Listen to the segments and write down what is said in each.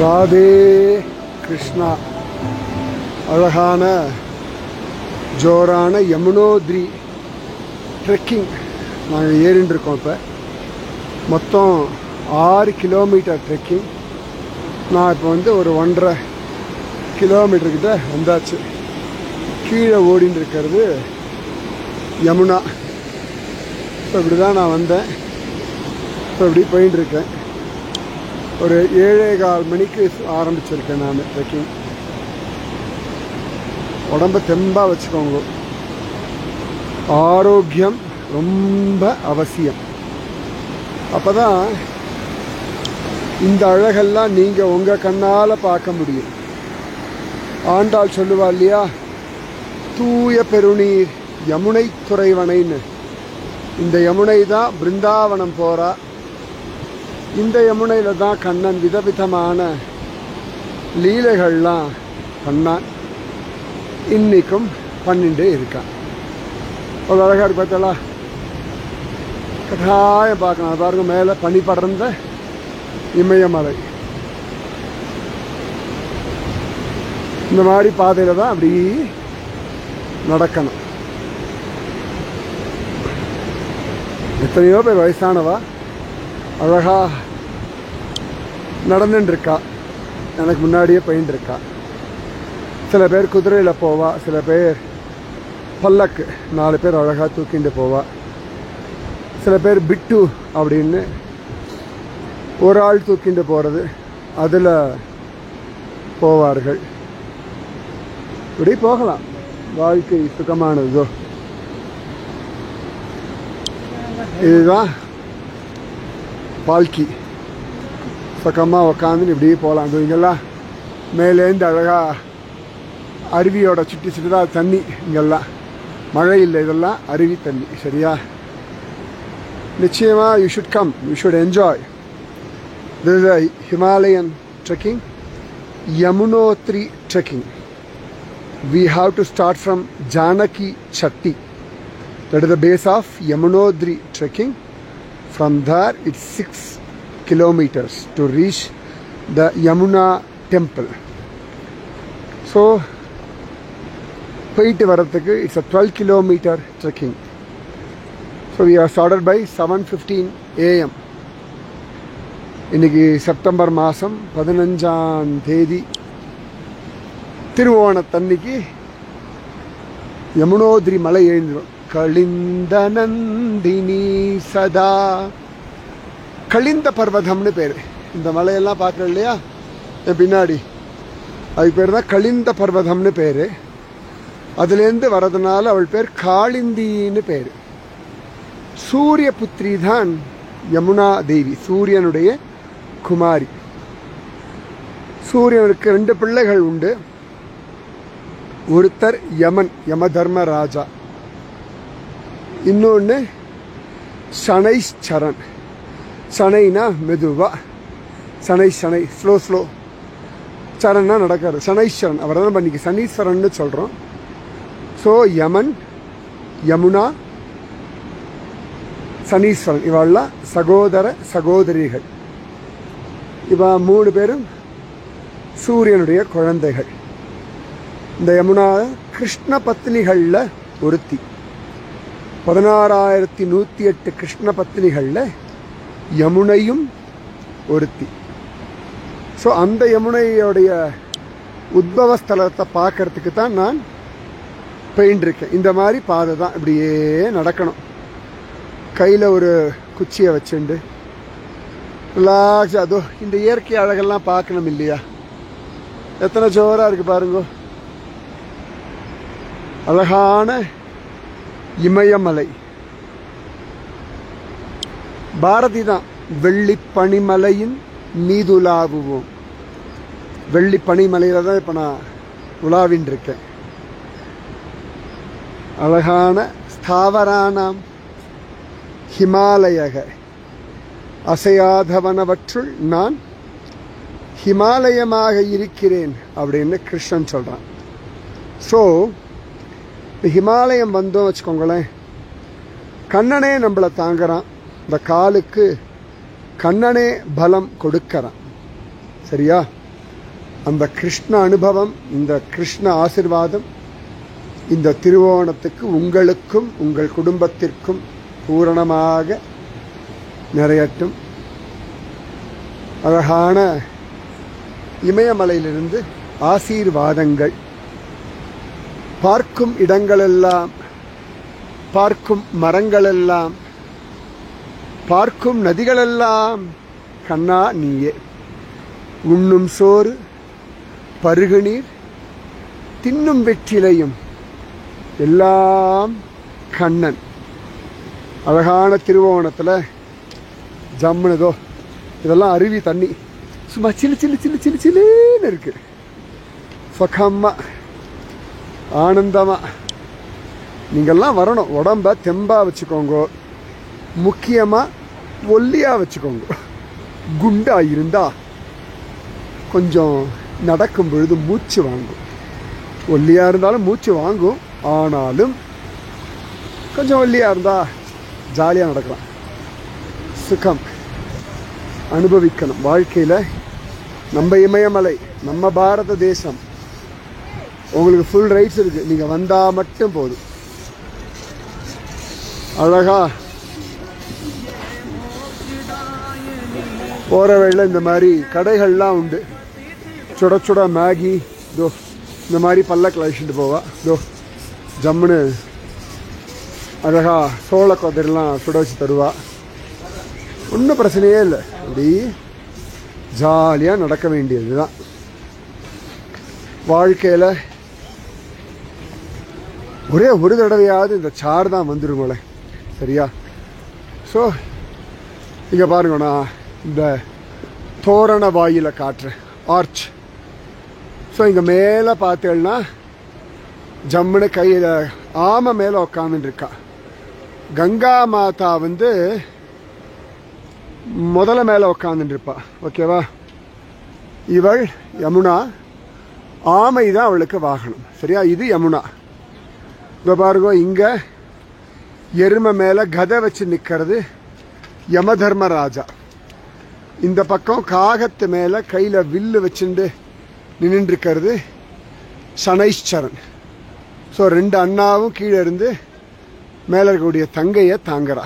ராதே கிருஷ்ணா. அழகான ஜோரான யமுனோத்ரி ட்ரெக்கிங் நாங்கள் ஏறின்னு இருக்கோம். இப்போ மொத்தம் 6 கிலோமீட்டர் ட்ரெக்கிங். நான் இப்போ ஒரு 1.5 கிலோமீட்டர்கிட்ட வந்தாச்சு. கீழே ஓடின்னு இருக்கிறது யமுனா. இப்போ இப்படி தான் நான் வந்தேன். இப்போ இப்படி போயின்னு இருக்கேன். ஒரு 7:15 மணிக்கு ஆரம்பிச்சிருக்கேன் நான் ட்ரெக்கிங். உடம்ப தெம்பாக வச்சுக்கோங்க. ஆரோக்கியம் ரொம்ப அவசியம். அப்போ தான் இந்த அழகெல்லாம் நீங்கள் உங்கள் கண்ணால் பார்க்க முடியும். ஆண்டாள் சொல்லுவா இல்லையா, தூய பெருநீர் யமுனை துறைவனைன்னு. இந்த யமுனை தான் பிருந்தாவனம் போகிறா. இந்த யமுனையில் தான் கண்ணன் விதவிதமான லீலைகள்லாம் பண்ணான். இன்றைக்கும் பண்ணிட்டு இருக்கான். ஒரு அழகாக இருக்கு பார்த்தா, கட்டாயம் பார்க்கணும். அது பாருங்க, மேலே பனி படர்ந்த இமயமலை. இந்த மாதிரி பாதையில் தான் அப்படி நடக்கணும். எத்தனையோ பேர் வயசானவா அழகா நடந்துட்டுருக்கா. எனக்கு முன்னாடியே போயின்ட்டுருக்கா. சில பேர் குதிரையில் போவா, சில பேர் பல்லக்கு 4 பேர் அழகாக தூக்கிட்டு போவா, சில பேர் பிட்டு அப்படின்னு ஒரு ஆள் தூக்கிட்டு போகிறது, அதில் போவார்கள். இப்படி போகலாம். வாழ்க்கை சுகமானதோ. இதுதான் பால்கி. சுகமாக உக்காந்துன்னு இப்படியே போகலாம். இங்கெல்லாம் மேலேருந்து அழகாக அருவியோட சுற்றி சுற்றி தான் தண்ணி. இங்கெல்லாம் மழை இல்லை, இதெல்லாம் அருவி தண்ணி. சரியா? நிச்சயமாக you should come, you should enjoy. This is a Himalayan trekking, Yamunotri trekking. We have to start from Janaki Chatti. That is the base of Yamunotri trekking. From there it's 6 kilometers to reach the Yamuna temple. So போயிட்டு வரதுக்கு it's a 12 kilometer trekking. So we are started by 7:15 AM. இன்னைக்கு September மாதம் 15ஆம் தேதி, திருவோணத்தன்னைக்கு யமுனோத்ரி மலை எழுந்திரும். கலிந்த நந்தினி சதா. கலிந்த பர்வதம்னு பேர். இந்த மலையெல்லாம் பார்க்குறோம் இல்லையா என் பின்னாடி, அதுக்கு பேர் தான் கலிந்த பர்வதம்னு பேர். அதுலேருந்து வர்றதுனால அவள் பேர் காளிந்தின்னு பேர். சூரிய புத்திரி தான் யமுனா தேவி, சூரியனுடைய குமாரி. சூரியனுக்கு 2 பிள்ளைகள் உண்டு. ஒருத்தர் யமன், யம தர்மராஜா. இன்னொன்று சனைஸ்சரன். சனைனா மெதுவா, சனை ஸ்லோ. சரன்னா நடக்காது. சனைஸ்வரன் அவர் தான் இன்னைக்கு சனீஸ்வரன்னு சொல்கிறோம். ஸோ யமன், யமுனா, சனீஸ்வரன் இவெல்லாம் சகோதரிகள். இவ 3 பேரும் சூரியனுடைய குழந்தைகள். இந்த யமுனா கிருஷ்ண பத்னிகளில் ஒருத்தி. 16,108 கிருஷ்ண பத்னிகளில் யமுனையும் ஒருத்தி. ஸோ அந்த யமுனையோடைய உத்பவஸ்தலத்தை பார்க்கறதுக்கு தான் நான் போயின்ட்டுருக்கேன். இந்த மாதிரி பாதை தான் இப்படியே நடக்கணும். கையில் ஒரு குச்சியை வச்சுண்டு ரிலாக்ஸ். அதோ இந்த இயற்கை அழகெல்லாம் பார்க்கணும் இல்லையா? எத்தனை ஜோராக இருக்குது பாருங்க. அழகான இமயமலை. பாரதி தான் வெள்ளி பனிமலையின் மீதுலாவுவோம். வெள்ளி பனிமலையில் தான் இப்போ நான் உலாவின்னு இருக்கேன். அழகான ஸ்தாவரானாம் ஹிமாலயக அசையாதவனவற்றுள் நான் ஹிமாலயமாக இருக்கிறேன் அப்படின்னு கிருஷ்ணன் சொல்கிறான். ஸோ ஹிமாலயம் வந்தோம் வச்சுக்கோங்களேன், கண்ணனே நம்மளை தாங்குறான். இந்த காலுக்கு கண்ணனே பலம் கொடுக்கறான். சரியா? அந்த கிருஷ்ண அனுபவம், இந்த கிருஷ்ண ஆசிர்வாதம் இந்த திருவோணத்துக்கு உங்களுக்கும் உங்கள் குடும்பத்திற்கும் பூரணமாக நிறையட்டும். அழகான இமயமலையிலிருந்து ஆசீர்வாதங்கள். பார்க்கும் இடங்களெல்லாம், பார்க்கும் மரங்களெல்லாம், பார்க்கும் நதிகளெல்லாம் கண்ணா நீயே. உண்ணும் சோறு, பருகு நீர், தின்னும் வெற்றிலையும் எல்லாம் கண்ணன். அழகான திருவோணத்தில் ஜம்முனதோ இதெல்லாம் அருவி தண்ணி சும்மா சில்லு சில்லு சில்லு சில்லு சில்லுன்னு இருக்கு. சுகமா ஆனந்தமா நீங்கள்லாம் வரணும். உடம்ப தெம்பா வச்சுக்கோங்க, முக்கியமாக ஒல்லியாக வச்சுக்கோங்க. குண்டா இருந்தா கொஞ்சம் நடக்கும் பொழுது மூச்சு வாங்கும். ஒல்லியாக இருந்தாலும் மூச்சு வாங்கும், ஆனாலும் கொஞ்சம் ஒல்லியாக இருந்தால் ஜாலியாக நடக்கலாம். சுகம் அனுபவிக்கணும் வாழ்க்கையில். நம்ம இமயமலை, நம்ம பாரத தேசம், உங்களுக்கு ஃபுல் ரைட்ஸ் இருக்குது. நீங்கள் வந்தால் மட்டும் போதும். அழகா போகிற வழியில் இந்த மாதிரி கடைகள்லாம் உண்டு. சுட சுட மேகி தோ இந்த மாதிரி பல்லக்கில் அழிச்சிட்டு போவா. தோ ஜம்முன்னு அழகா சோள கொதிரெலாம் சுட வச்சு தருவா. ஒன்றும் பிரச்சனையே இல்லை. அப்படி ஜாலியாக நடக்க வேண்டியது தான் வாழ்க்கையில். ஒரே ஒரு தடவையாவது இந்த சார் தான் வந்துருங்களே, சரியா? ஸோ இங்கே பாருங்க, நான் இந்த தோரண வாயில காட்டுறேன், ஆர்ச். ஸோ இங்கே மேலே பார்த்தேன்னா ஜம்முன்னு கையில் ஆமை மேலே உட்காந்துருக்கா. கங்கா மாதா வந்து முதல்ல மேலே உட்காந்துருப்பா, ஓகேவா? இவள் யமுனா, ஆமை தான் அவளுக்கு வாகனம், சரியா? இது யமுனா. இப்போ பாருங்க, இங்கே எருமை மேலே கதை வச்சு நிற்கிறது யம தர்மராஜா. இந்த பக்கம் காகத்து மேலே கையில் வில்லு வச்சுட்டு நின்றுருக்கிறது சனைஸ்சரன். ஸோ ரெண்டு அண்ணாவும் கீழே இருந்து மேலே இருக்கக்கூடிய தங்கையை தாங்குறா.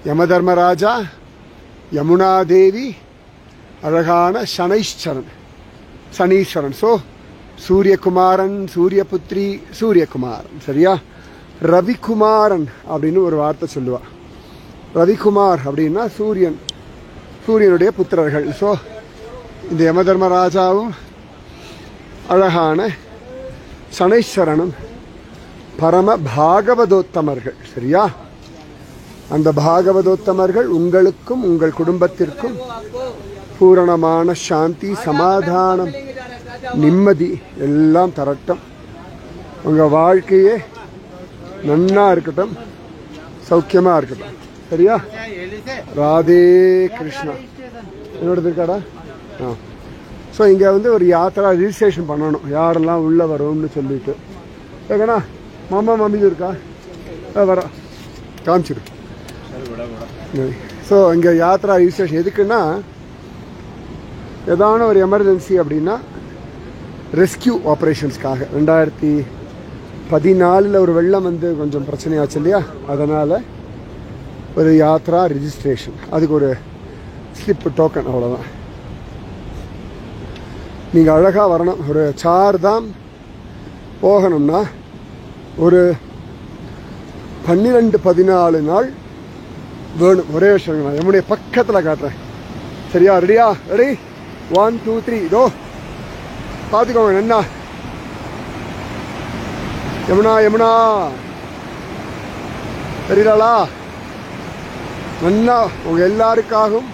யம தர்மராஜா, யமுனா தேவி, அழகான சனைஸ்சரன், சனீஸ்வரன். ஸோ சூரியகுமாரன், சூரியபுத்திரி, சூரியகுமாரன், சரியா? ரவிக்குமாரன் அப்படின்னு ஒரு வார்த்தை சொல்லுவா. ரவிக்குமார் அப்படின்னா சூரியன், சூரியனுடைய புத்திரர்கள். ஸோ இந்த யமதர்மராஜாவும் அழகான சனைஸ்வரனும் பரம பாகவதோத்தமர்கள், சரியா? அந்த பாகவதோத்தமர்கள் உங்களுக்கும் உங்கள் குடும்பத்திற்கும் பூரணமான சாந்தி, சமாதானம், நிம்மதி எல்லாம் தரட்டும். உங்கள் வாழ்க்கையே நன்னா இருக்கட்டும், சௌக்கியமாக இருக்கட்டும், சரியா? ராதே கிருஷ்ணா. என்னோடது இருக்காடா? ஆ. ஸோ இங்கே வந்து ஒரு யாத்திரா ரிஜிஸ்ட்ரேஷன் பண்ணணும், யாரெல்லாம் உள்ளே வரும்னு சொல்லிட்டு. ஏங்கண்ணா மாமா மாமிது இருக்கா? வர காமிச்சிடு. ஸோ இங்கே யாத்திரா ரிஜிஸ்ட்ரேஷன் எதுக்குன்னா, ஏதான ஒரு எமர்ஜென்சி அப்படின்னா ரெஸ்கியூ ஆப்ரேஷன்ஸ்க்காக. 2014 ஒரு வெள்ளம் வந்து கொஞ்சம் பிரச்சனையாச்சு இல்லையா? அதனால் ஒரு யாத்ரா ரிஜிஸ்ட்ரேஷன், அதுக்கு ஒரு ஸ்லிப் டோக்கன், அவ்வளோதான். நீங்கள் அழகாக வரணும். ஒரு 4 தாம் போகணும்னா ஒரு 12-14 நாள் வேணும். ஒரே விஷயம் நான் யமுனை பக்கத்தில் காட்டுறேன், சரியா? ரெடியா? ரெடி? 1 2 3 இதோ பார்த்துக்கோங்க. என்ன யமுனா, யமுனா தெரியுதாளா? நன்னா உங்கள் எல்லாருக்காகவும்,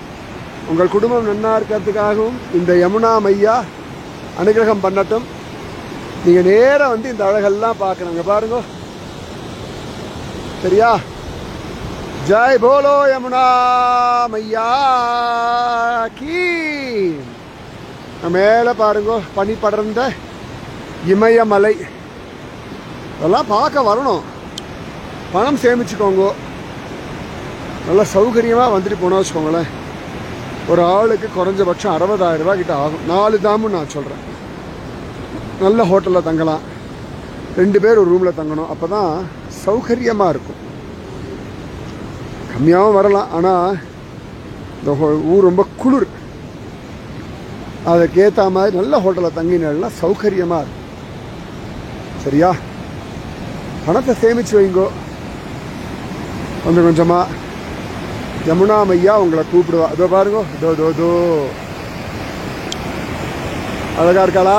உங்கள் குடும்பம் நன்னா இருக்கிறதுக்காகவும் இந்த யமுனா மையா அனுகிரகம் பண்ணட்டும். நீங்கள் நேராக வந்து இந்த அழகெல்லாம் பார்க்கணுங்க, பாருங்க, சரியா? ஜெய் போலோ யமுனா மையா கீ. மேலே பாருங்க, பனி படர்ந்த இமயமலை. அதெல்லாம் பார்க்க வரணும். பணம் சேமிச்சுக்கோங்க, நல்லா சௌகரியமாக வந்துட்டு போனால் வச்சுக்கோங்களேன். ஒரு ஆளுக்கு குறைஞ்சபட்சம் 60,000 ரூபா கிட்ட ஆகும். 4 தாமும் நான் சொல்கிறேன். நல்ல ஹோட்டலில் தங்கலாம், 2 பேர் ஒரு ரூமில் தங்கணும். அப்போ தான் சௌகரியமாக இருக்கும். கம்மியாகவும் வரலாம், ஆனால் இந்த ஊர் ரொம்ப குளிர், அதுக்கேற்ற மாதிரி நல்ல ஹோட்டலில் தங்கினா சௌகரியமாக இருக்கும். சரியா? பணத்தை சேமித்து வைங்கோ. கொஞ்சம் கொஞ்சமாக யமுனா மையா உங்களை கூப்பிடுவா. அதோ பாருங்கோ, தோ அழகா இருக்காளா?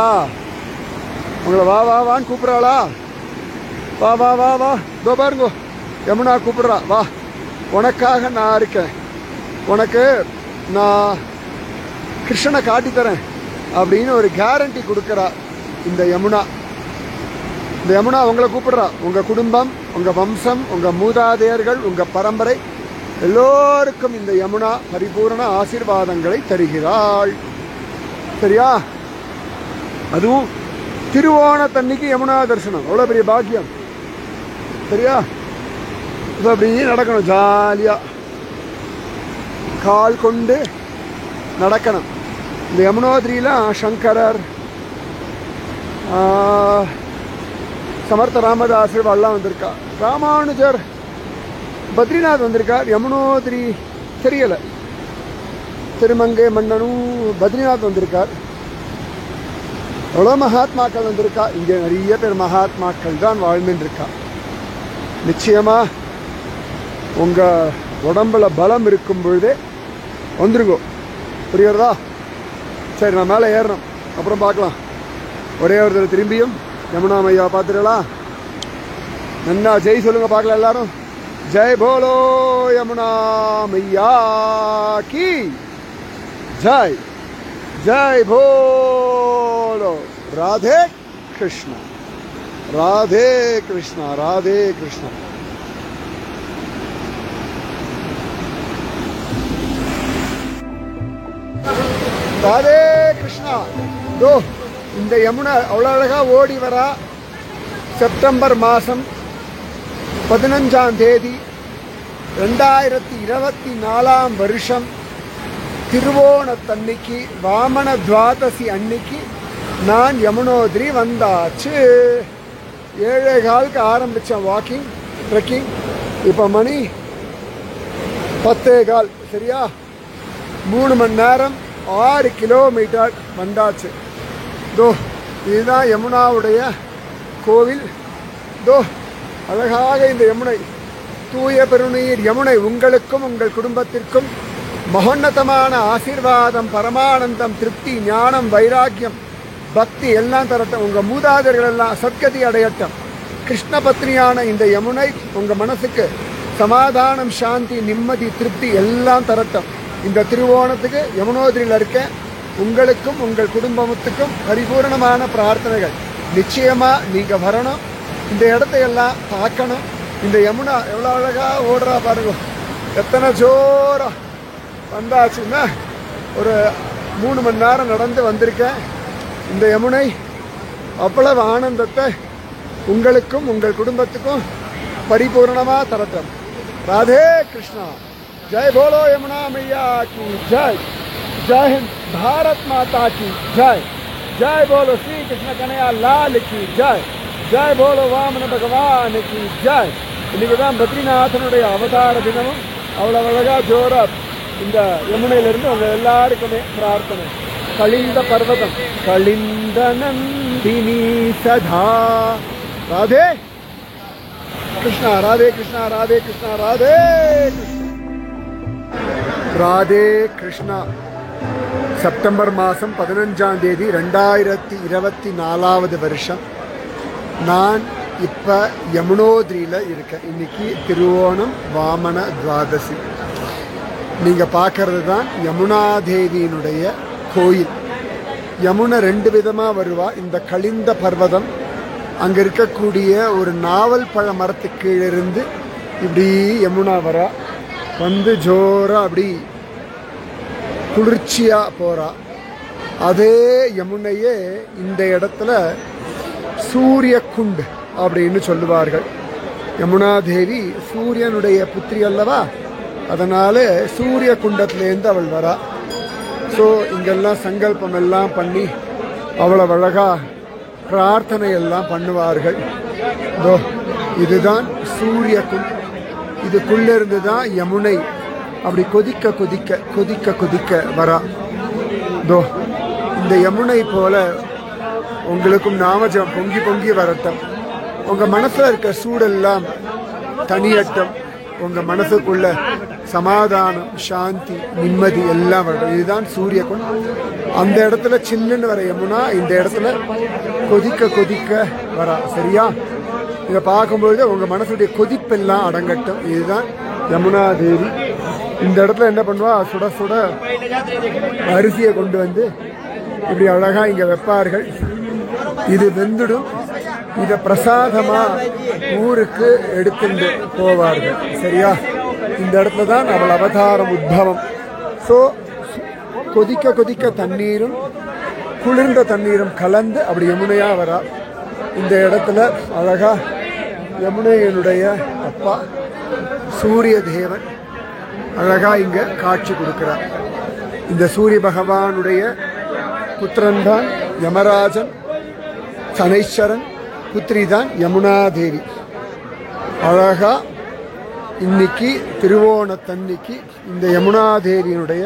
உங்களை வா வா வான்னு கூப்பிட்றாளா? வா வா வா வா. இதோ பாருங்கோ, யமுனா கூப்பிடுறா. வா, உனக்காக நான் இருக்கேன், உனக்கு நான் கிருஷ்ணனை காட்டித்தரேன் அப்படின்னு ஒரு கேரண்டி கொடுக்குறா இந்த யமுனா. இந்த யமுனா உங்களை கூப்பிடுறா. உங்கள் குடும்பம், உங்கள் வம்சம், உங்கள் மூதாதையர்கள், உங்கள் பரம்பரை எல்லோருக்கும் இந்த யமுனா பரிபூர்ண ஆசீர்வாதங்களை தருகிறாள். சரியா? அதுவும் திருவோணத்தன்னைக்கு யமுனா தரிசனம் அவ்வளோ பெரிய பாக்கியம். சரியா? இப்போ அப்படி நடக்கணும், ஜாலியாக கால் கொண்டு நடக்கணும். இந்த யமுனோத்ரியில் சங்கரர், சமர்த்த ராமதாசர் எல்லாம் வந்திருக்கா. ராமானுஜர், பத்ரிநாத் வந்திருக்கார். யமுனோத்ரி தெரியலை. திருமங்கை மன்னனும் பத்ரிநாத் வந்திருக்கார். எவ்வளோ மகாத்மாக்கள் வந்திருக்கா. இங்கே நிறைய பேர் மகாத்மாக்கள் தான் வாழ்ந்துட்டு இருக்கா. நிச்சயமாக உங்கள் உடம்புல பலம் இருக்கும் பொழுதே வந்துருங்கோ. புரியுறதா? சரி, நான் மேலே ஏறணும், அப்புறம் பார்க்கலாம். ஒரே ஒரு தடவை திரும்பியும் யமுனா மையா பார்த்துடலாம். நன்னா ஜெய் சொல்லுங்க பார்க்கலாம் எல்லாரும். ஜெய் போலோ யமுனா மையா கி ஜெய். ஜெய் போலோ. ராதே கிருஷ்ணா, ராதே கிருஷ்ணா, ராதே கிருஷ்ணா. ராதே கிருஷ்ணா. தோ இந்த யமுனா அவ்வளோ அழகாக ஓடி வரா. செப்டம்பர் மாதம் 15ஆம் தேதி 2024 வருஷம் திருவோணத்தன்னைக்கு வாமன துவாதசி அன்னைக்கு நான் யமுனோத்ரி வந்தாச்சு. 7:15 ஆரம்பித்தேன் வாக்கிங், ட்ரெக்கிங். இப்போ மணி 10:15. சரியா? 3 மணி நேரம் 6 கிலோமீட்டர் வந்தாச்சு. தோ இதுதான் யமுனாவுடைய கோவில். தோ அழகாக இந்த யமுனை, தூய பெருநீர் யமுனை உங்களுக்கும் உங்கள் குடும்பத்திற்கும் மகோன்னதமான ஆசீர்வாதம், பரமானந்தம், திருப்தி, ஞானம், வைராக்கியம், பக்தி எல்லாம் தரட்டும். உங்கள் மூதாதையர்கள் எல்லாம் சத்கதி அடையட்டும். கிருஷ்ண பத்னியான இந்த யமுனை உங்கள் மனசுக்கு சமாதானம், சாந்தி, நிம்மதி, திருப்தி எல்லாம் தரட்டும். இந்த திருவோணத்துக்கு யமுனோத்ரியில் இருக்க உங்களுக்கும் உங்கள் குடும்பத்துக்கும் பரிபூர்ணமான பிரார்த்தனைகள். நிச்சயமாக நீங்கள் வரணும், இந்த இடத்தையெல்லாம் பார்க்கணும். இந்த யமுனா எவ்வளோ அழகாக ஓடுறா பாருங்க, எத்தனை ஜோரா வந்தாச்சுன்னா. ஒரு 3 மணி நேரம் நடந்து வந்திருக்கேன். இந்த யமுனை அவ்வளவு ஆனந்தத்தை உங்களுக்கும் உங்கள் குடும்பத்துக்கும் பரிபூர்ணமாக தரட்டும். ராதே கிருஷ்ணா. ஜெய் போலோ யமுனா மையா की जय. जय हिंद. भारत माता की जय. जय बोलो श्री कृष्ण कन्हैया लाल की जय. जय बोलो वामन भगवान की जय. இன்னைக்கு தான் பத்ரிநாதனுடைய அவதார தினமும். அவ்வளோ அழகா ஜோரா இந்த யமுனையிலிருந்து அவங்க எல்லாருக்குமே பிரார்த்தனை. கலிந்த பர்வதம் கலிந்த நந்தினி சதா. ராதே கிருஷ்ணா, ராதே கிருஷ்ணா, ராதே கிருஷ்ணா, ராதே கிருஷ்ணா, ராதே கிருஷ்ணா. செப்டம்பர் மாதம் 15ஆம் தேதி 2024 வருஷம் நான் இப்போ யமுனோத்ரியில் இருக்கேன். இன்னைக்கு திருவோணம் வாமன துவாதசி. நீங்கள் பார்க்கறது தான் யமுனா தேவியினுடைய கோயில். யமுனை 2 விதமாக வருவா. இந்த கலிந்த பர்வதம், அங்கே இருக்கக்கூடிய ஒரு நாவல் பழ மரத்துக்கு கீழே இருந்து இப்படி யமுனா வரா. வந்து ஜோரா அப்படி குளிர்ச்சியாக போகிறா. அதே யமுனையே இந்த இடத்துல சூரிய குண்டு அப்படின்னு சொல்லுவார்கள். யமுனா தேவி சூரியனுடைய புத்திரி அல்லவா, அதனால சூரிய குண்டத்திலேருந்து அவள் வரா. ஸோ இங்கெல்லாம் சங்கல்பம் எல்லாம் பண்ணி அவ்வளோ அழகா பிரார்த்தனை எல்லாம் பண்ணுவார்கள். இதுதான் சூரிய குண்டம். இதுக்குள்ளிருந்து தான் யமுனை அப்படி கொதிக்க கொதிக்க கொதிக்க கொதிக்க வரா. இந்த யமுனை போல உங்களுக்கும் நாமஜம் பொங்கி பொங்கி வரட்டும். உங்க மனசுல இருக்க சூடெல்லாம் தனியட்டும். உங்க மனசுக்குள்ள சமாதானம், சாந்தி, நிம்மதி எல்லாம் வரும். இதுதான் சூரிய குண்டம். அந்த இடத்துல சில்லுன்னு வர யமுனா இந்த இடத்துல கொதிக்க கொதிக்க வரா. சரியா? இதை பார்க்கும்பொழுது உங்க மனசுடைய கொதிப்பெல்லாம் அடங்கட்டும். இதுதான் யமுனா தேவி. இந்த இடத்துல என்ன பண்ணுவா, சுட சுட அரிசியை கொண்டு வந்து இப்படி அழகா இங்க வைப்பார்கள். இது வெந்துடும். இத பிரசாதமா ஊருக்கு எடுத்துட்டு போவார்கள். சரியா? இந்த இடத்துல தான் அவள் அவதாரம் உத்பவம். ஸோ கொதிக்க கொதிக்க தண்ணீரும் குளிர்ந்த தண்ணீரும் கலந்து அப்படி யமுனையா வரா. இந்த இடத்துல அழகா யமுனையனுடைய அப்பா சூரிய தேவன் அழகா இங்க காட்சி கொடுக்கிறார். இந்த சூரிய பகவானுடைய புத்திரன் தான் யமராஜன், சனைஸ்வரன், புத்திரி தான் யமுனா தேவி. அழகா இன்னைக்கு திருவோணத்தன்னைக்கு இந்த யமுனா தேவியினுடைய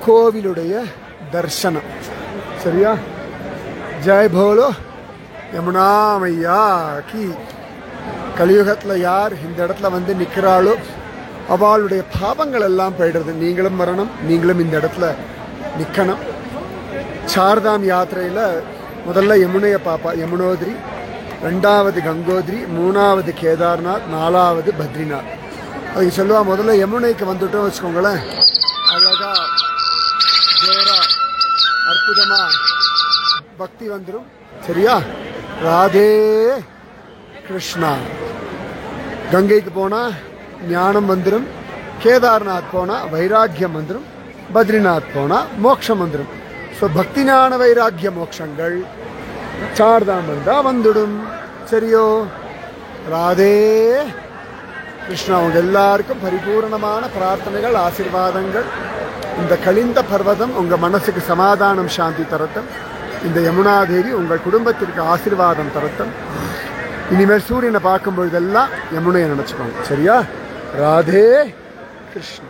கோவிலுடைய தர்சனம். சரியா? ஜெய் போலோ யமுனா மையா கி. கலியுகத்தில் யார் இந்த இடத்துல வந்து நிற்கிறாளோ அவளுடைய பாவங்கள் எல்லாம் போயிடுறது. நீங்களும் வரணும், நீங்களும் இந்த இடத்துல நிற்கணும். சார்தாம் யாத்திரையில் முதல்ல யமுனையை பாப்பா, யமுனோத்ரி, ரெண்டாவது கங்கோத்ரி, மூணாவது கேதார்நாத், நாலாவது பத்ரிநாத். அதுக்கு சொல்லுவா, முதல்ல யமுனைக்கு வந்துட்டோம் வச்சுக்கோங்களேன், அழகா ஜோரா அற்புதமா பக்தி வந்துடும். சரியா? ராதே கிருஷ்ணா. கங்கைக்கு போனா ஞானம் வந்துடும், கேதார்நாத் போனா வைராக்கியம் வந்துடும், பத்ரிநாத் போனா மோட்சம் வந்துடும். ஸோ பக்தி ஞான வைராக்கிய மோட்சங்கள் சார்தாம் வந்தா வந்துடும். சரியோ? ராதே கிருஷ்ணா. அவங்க எல்லாருக்கும் பரிபூர்ணமான பிரார்த்தனைகள், ஆசீர்வாதங்கள். இந்த கலிந்த பர்வதம் உங்க மனசுக்கு சமாதானம், சாந்தி தரட்டும். இந்த யமுனா தேவி உங்கள் குடும்பத்திற்கு ஆசீர்வாதம் தரட்டும். இனிமேல் சூரியனை பார்க்கும் பொழுதெல்லாம் யமுனையை நினைச்சுக்கோங்க. சரியா? ராதே கிருஷ்ணா.